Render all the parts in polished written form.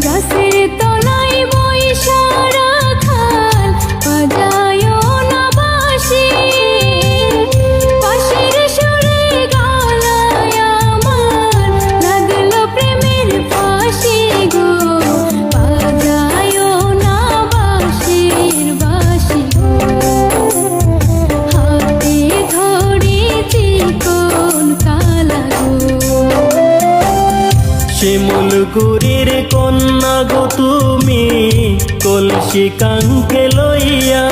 গাছের তলায় বইসা রাখাল বাজায়ও না বাঁশি, পাশের সুরে গলায় আমার লাগলো প্রেমের ফাঁসি গো। বাজায়ও না বাঁশির বাঁশি গো, হাতে ধরেছি কোন কালা গো। শিমুলগুড়ির কন্যা গো তুমি, কলসি কাঙ্কে লইয়া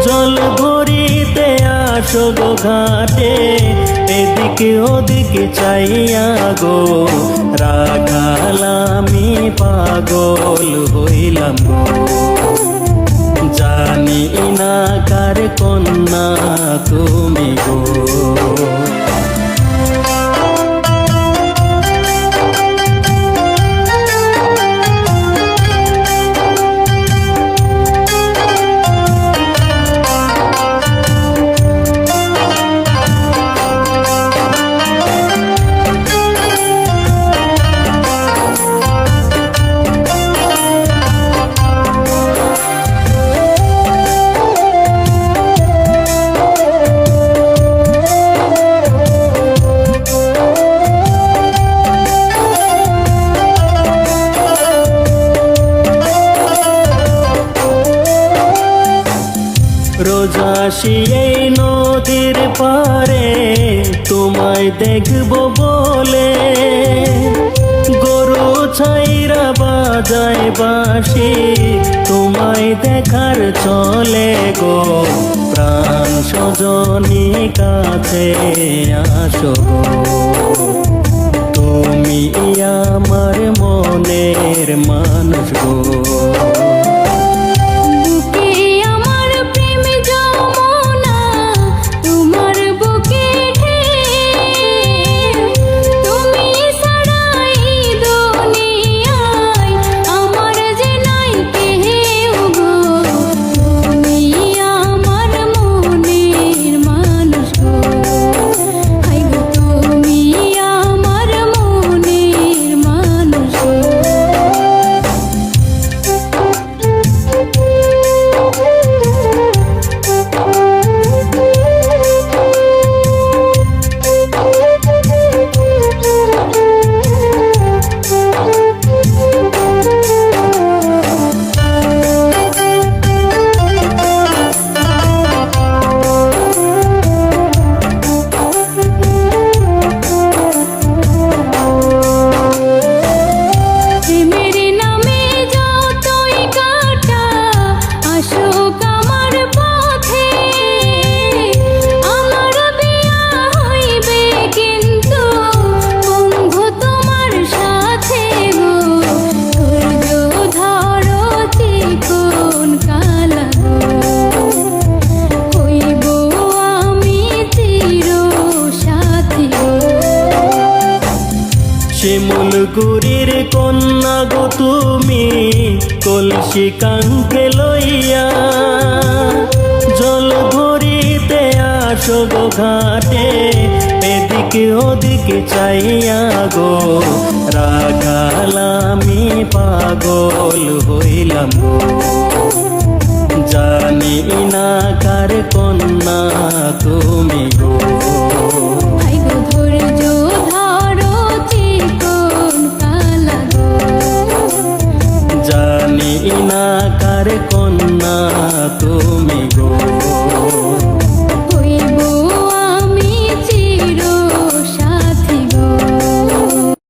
জল ভরিতে আসো গো ঘাটে, এদিকে ওদিকে চাইয়া গো। রাখাল আমি পাগল হইলাম গো, জানি না কার কন্যা তুমি গো। রোজ আসি এই নদীর পারে তোমায় দেখব বলে, গরু ছাইরা বাজায় বাঁশি তোমায় দেখার চলে গো। প্রাণ সজনী কাছে আসো গো, তুমি আমার মনের মানুষ গো। শিমুলগুড়ির কন্যা গো তুমি, কলসি কাঙ্কে লইয়া জল ভরিতে আসো গো ঘাটে, এদিকে ওদিকে চাইয়া গো। রাখাল আমি পাগল হইলাম গো, জানি না কার কন্যা তুমি গো। জানি না কার কন্যা তুমি গো।